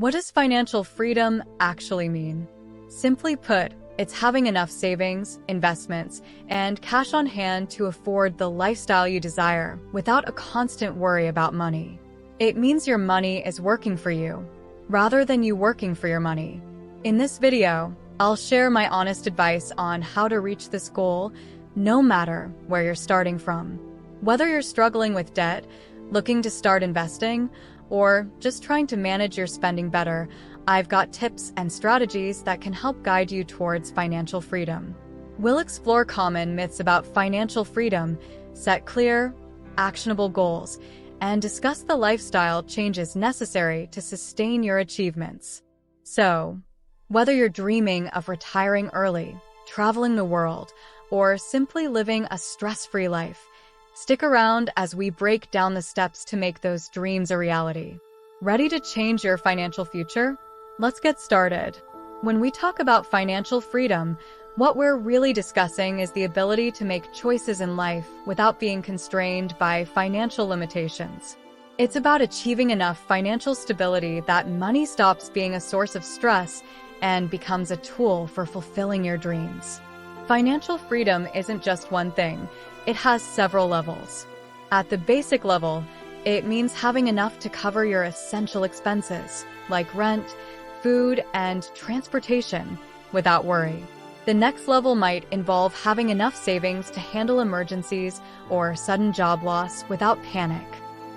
What does financial freedom actually mean? Simply put, it's having enough savings, investments, and cash on hand to afford the lifestyle you desire without a constant worry about money. It means your money is working for you, rather than you working for your money. In this video, I'll share my honest advice on how to reach this goal, no matter where you're starting from. Whether you're struggling with debt, looking to start investing, or just trying to manage your spending better, I've got tips and strategies that can help guide you towards financial freedom. We'll explore common myths about financial freedom, set clear, actionable goals, and discuss the lifestyle changes necessary to sustain your achievements. So, whether you're dreaming of retiring early, traveling the world, or simply living a stress-free life, stick around as we break down the steps to make those dreams a reality. Ready to change your financial future? Let's get started. When we talk about financial freedom, what we're really discussing is the ability to make choices in life without being constrained by financial limitations. It's about achieving enough financial stability that money stops being a source of stress and becomes a tool for fulfilling your dreams. Financial freedom isn't just one thing. It has several levels. At the basic level, it means having enough to cover your essential expenses, like rent, food, and transportation, without worry. The next level might involve having enough savings to handle emergencies or sudden job loss without panic.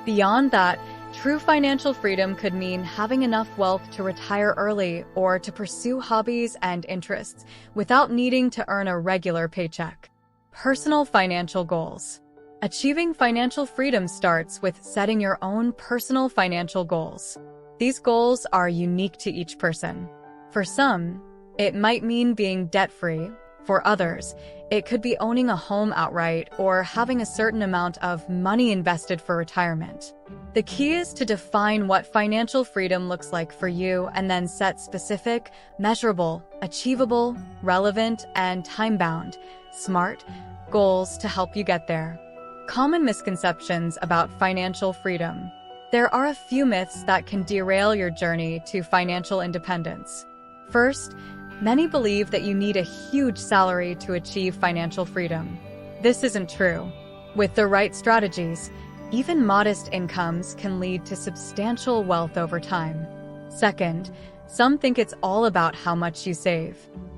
Beyond that, true financial freedom could mean having enough wealth to retire early or to pursue hobbies and interests without needing to earn a regular paycheck. Personal financial goals. Achieving financial freedom starts with setting your own personal financial goals. These goals are unique to each person. For some, it might mean being debt-free. For others, it could be owning a home outright or having a certain amount of money invested for retirement. The key is to define what financial freedom looks like for you and then set specific, measurable, achievable, relevant, and time-bound, SMART, goals to help you get there. Common misconceptions about financial freedom. There are a few myths that can derail your journey to financial independence. First, many believe that you need a huge salary to achieve financial freedom. This isn't true. With the right strategies, even modest incomes can lead to substantial wealth over time. Second, some think it's all about how much you save.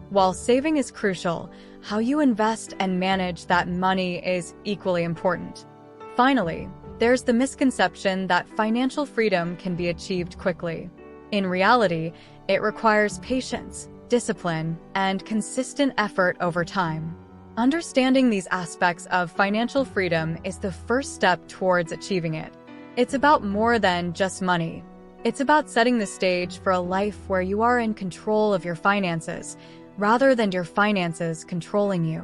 While saving is crucial, how you invest and manage that money is equally important. Finally, there's the misconception that financial freedom can be achieved quickly. In reality, it requires patience, discipline, and consistent effort over time. Understanding these aspects of financial freedom is the first step towards achieving it. It's about more than just money. It's about setting the stage for a life where you are in control of your finances, rather than your finances controlling you.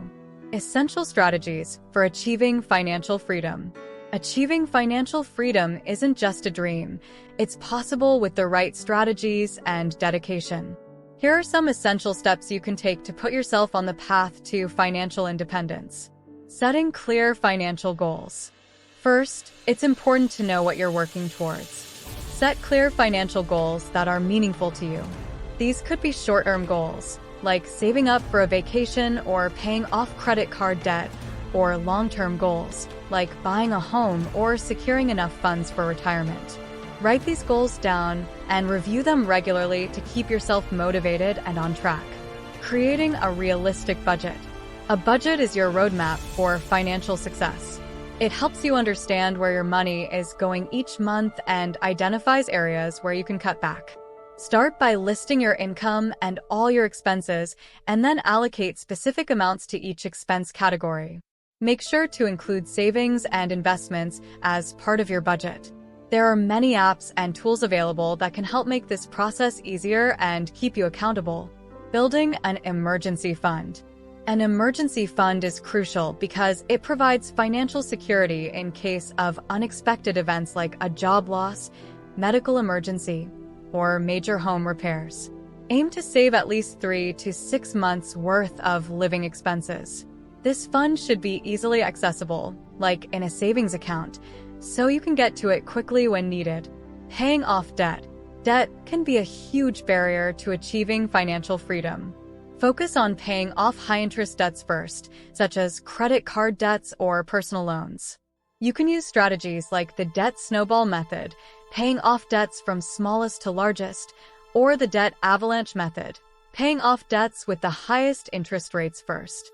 Essential strategies for achieving financial freedom. Achieving financial freedom isn't just a dream. It's possible with the right strategies and dedication. Here are some essential steps you can take to put yourself on the path to financial independence. Setting clear financial goals. First, it's important to know what you're working towards. Set clear financial goals that are meaningful to you. These could be short-term goals, like saving up for a vacation or paying off credit card debt, or long-term goals, like buying a home or securing enough funds for retirement. Write these goals down and review them regularly to keep yourself motivated and on track. Creating a realistic budget. A budget is your roadmap for financial success. It helps you understand where your money is going each month and identifies areas where you can cut back. Start by listing your income and all your expenses, and then allocate specific amounts to each expense category. Make sure to include savings and investments as part of your budget. There are many apps and tools available that can help make this process easier and keep you accountable. Building an emergency fund. An emergency fund is crucial because it provides financial security in case of unexpected events like a job loss, medical emergency, or major home repairs. Aim to save at least 3 to 6 months' worth of living expenses. This fund should be easily accessible, like in a savings account, so you can get to it quickly when needed. Paying off debt. Debt can be a huge barrier to achieving financial freedom. Focus on paying off high-interest debts first, such as credit card debts or personal loans. You can use strategies like the debt snowball method, paying off debts from smallest to largest, or the debt avalanche method, paying off debts with the highest interest rates first.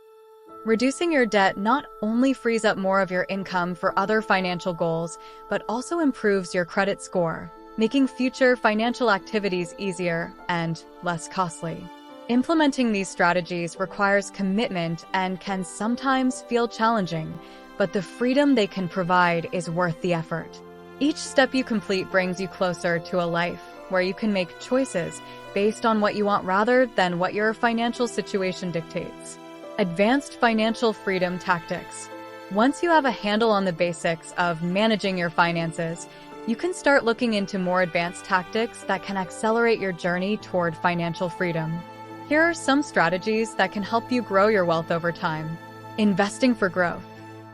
Reducing your debt not only frees up more of your income for other financial goals, but also improves your credit score, making future financial activities easier and less costly. Implementing these strategies requires commitment and can sometimes feel challenging, but the freedom they can provide is worth the effort. Each step you complete brings you closer to a life where you can make choices based on what you want rather than what your financial situation dictates. Advanced financial freedom tactics. Once you have a handle on the basics of managing your finances, you can start looking into more advanced tactics that can accelerate your journey toward financial freedom. Here are some strategies that can help you grow your wealth over time. Investing for growth.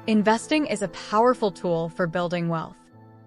Investing is a powerful tool for building wealth.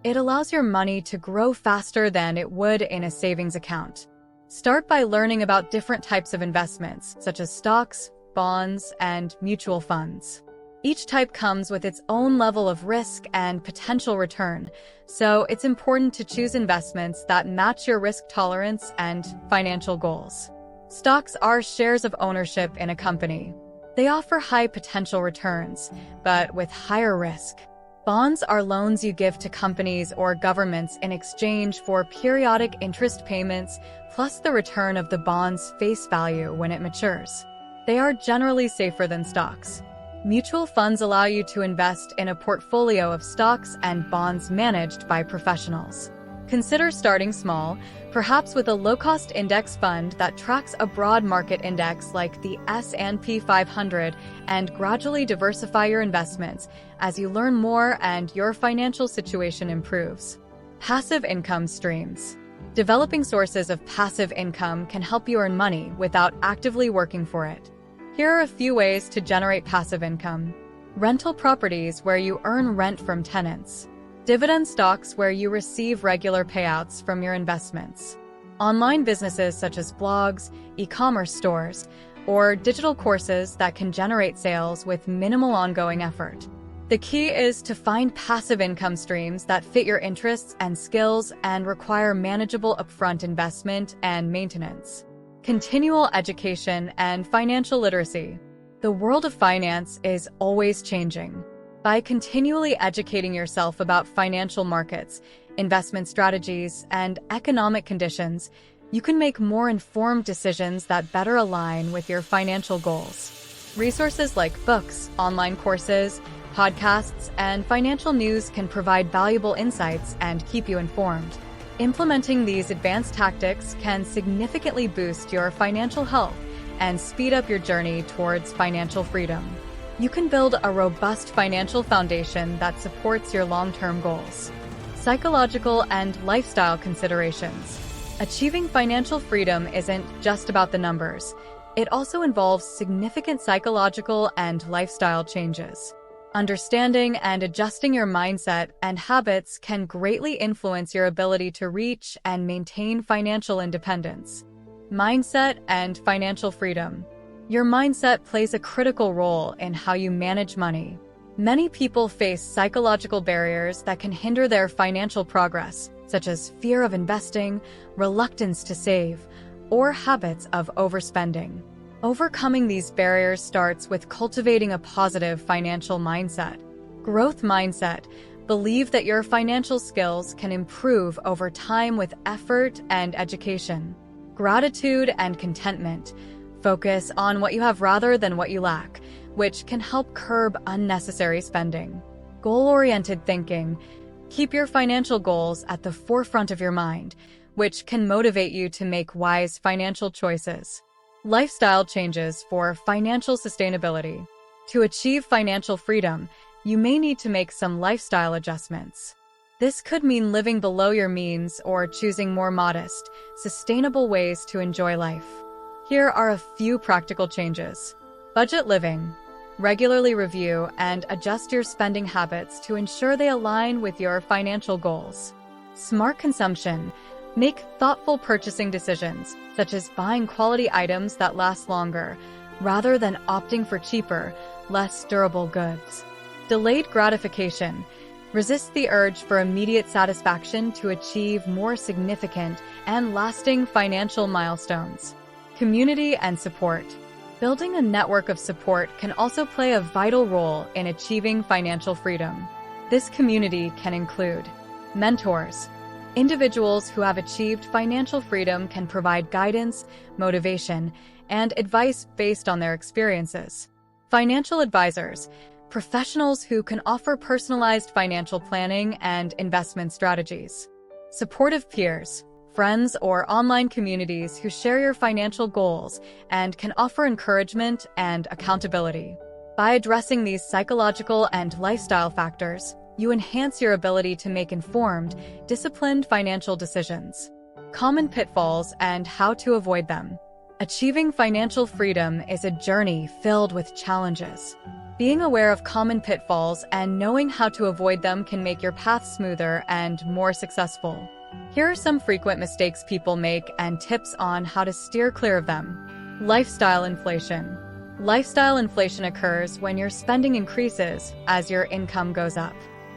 It allows your money to grow faster than it would in a savings account. Start by learning about different types of investments, such as stocks, bonds, and mutual funds. Each type comes with its own level of risk and potential return, so it's important to choose investments that match your risk tolerance and financial goals. Stocks are shares of ownership in a company. They offer high potential returns, but with higher risk. Bonds are loans you give to companies or governments in exchange for periodic interest payments, plus the return of the bond's face value when it matures. They are generally safer than stocks. Mutual funds allow you to invest in a portfolio of stocks and bonds managed by professionals. Consider starting small, perhaps with a low-cost index fund that tracks a broad market index like the S&P 500, and gradually diversify your investments as you learn more and your financial situation improves. Passive income streams. Developing sources of passive income can help you earn money without actively working for it. Here are a few ways to generate passive income. Rental properties where you earn rent from tenants. Dividend stocks where you receive regular payouts from your investments. Online businesses such as blogs, e-commerce stores, or digital courses that can generate sales with minimal ongoing effort. The key is to find passive income streams that fit your interests and skills and require manageable upfront investment and maintenance. Continual education and financial literacy. The world of finance is always changing. By continually educating yourself about financial markets, investment strategies, and economic conditions, you can make more informed decisions that better align with your financial goals. Resources like books, online courses, podcasts, and financial news can provide valuable insights and keep you informed. Implementing these advanced tactics can significantly boost your financial health and speed up your journey towards financial freedom. You can build a robust financial foundation that supports your long-term goals. Psychological and lifestyle considerations. Achieving financial freedom isn't just about the numbers. It also involves significant psychological and lifestyle changes. Understanding and adjusting your mindset and habits can greatly influence your ability to reach and maintain financial independence. Mindset and financial freedom. Your mindset plays a critical role in how you manage money. Many people face psychological barriers that can hinder their financial progress, such as fear of investing, reluctance to save, or habits of overspending. Overcoming these barriers starts with cultivating a positive financial mindset. Growth mindset. Believe that your financial skills can improve over time with effort and education. Gratitude and contentment. Focus on what you have rather than what you lack, which can help curb unnecessary spending. Goal-oriented thinking. Keep your financial goals at the forefront of your mind, which can motivate you to make wise financial choices. Lifestyle changes for financial sustainability. To achieve financial freedom, you may need to make some lifestyle adjustments. This could mean living below your means or choosing more modest, sustainable ways to enjoy life. Here are a few practical changes. Budget living. Regularly review and adjust your spending habits to ensure they align with your financial goals. Smart consumption. Make thoughtful purchasing decisions, such as buying quality items that last longer, rather than opting for cheaper, less durable goods. Delayed gratification. Resist the urge for immediate satisfaction to achieve more significant and lasting financial milestones. Community and support. Building a network of support can also play a vital role in achieving financial freedom. This community can include mentors. Individuals who have achieved financial freedom can provide guidance, motivation, and advice based on their experiences. Financial advisors. Professionals who can offer personalized financial planning and investment strategies. Supportive peers, friends or online communities who share your financial goals and can offer encouragement and accountability. By addressing these psychological and lifestyle factors, you enhance your ability to make informed, disciplined financial decisions. Common pitfalls and how to avoid them. Achieving financial freedom is a journey filled with challenges. Being aware of common pitfalls and knowing how to avoid them can make your path smoother and more successful. Here are some frequent mistakes people make and tips on how to steer clear of them. Lifestyle inflation. Lifestyle inflation occurs when your spending increases as your income goes up.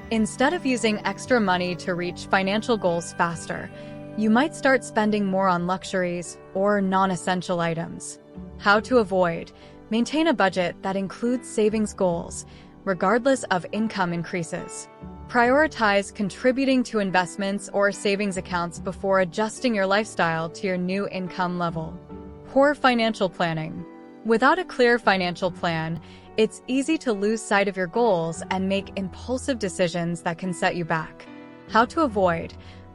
Instead of using extra money to reach financial goals faster, you might start spending more on luxuries or non-essential items. How to avoid. Maintain a budget that includes savings goals, regardless of income increases. Prioritize contributing to investments or savings accounts before adjusting your lifestyle to your new income level. Poor financial planning. Without a clear financial plan, it's easy to lose sight of your goals and make impulsive decisions that can set you back. How to avoid.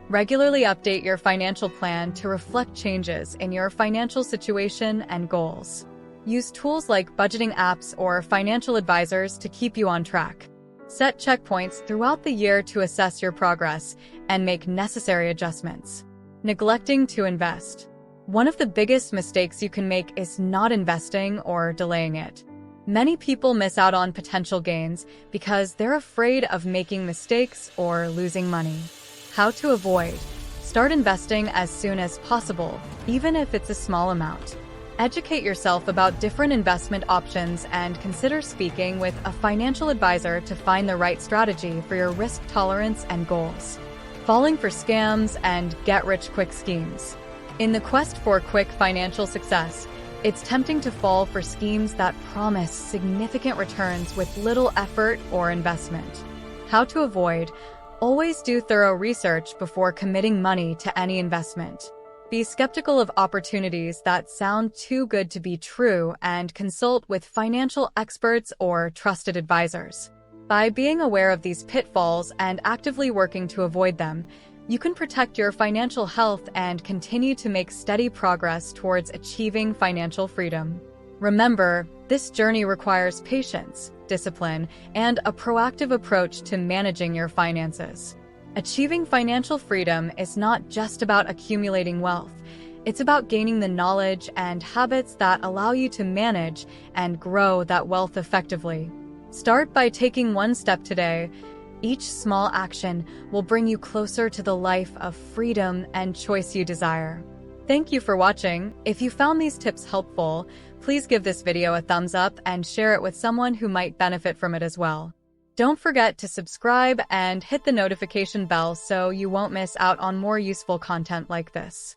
Regularly update your financial plan to reflect changes in your financial situation and goals. Use tools like budgeting apps or financial advisors to keep you on track. Set checkpoints throughout the year to assess your progress and make necessary adjustments. Neglecting to invest. One of the biggest mistakes you can make is not investing or delaying it. Many people miss out on potential gains because they're afraid of making mistakes or losing money. How to avoid. Start investing as soon as possible, even if it's a small amount. Educate yourself about different investment options and consider speaking with a financial advisor to find the right strategy for your risk tolerance and goals. Falling for scams and get-rich-quick schemes. In the quest for quick financial success, it's tempting to fall for schemes that promise significant returns with little effort or investment. How to avoid. Always do thorough research before committing money to any investment. Be skeptical of opportunities that sound too good to be true and consult with financial experts or trusted advisors. By being aware of these pitfalls and actively working to avoid them, you can protect your financial health and continue to make steady progress towards achieving financial freedom. Remember, this journey requires patience, discipline, and a proactive approach to managing your finances. Achieving financial freedom is not just about accumulating wealth. It's about gaining the knowledge and habits that allow you to manage and grow that wealth effectively. Start by taking one step today. Each small action will bring you closer to the life of freedom and choice you desire. Thank you for watching. If you found these tips helpful, please give this video a thumbs up and share it with someone who might benefit from it as well. Don't forget to subscribe and hit the notification bell so you won't miss out on more useful content like this.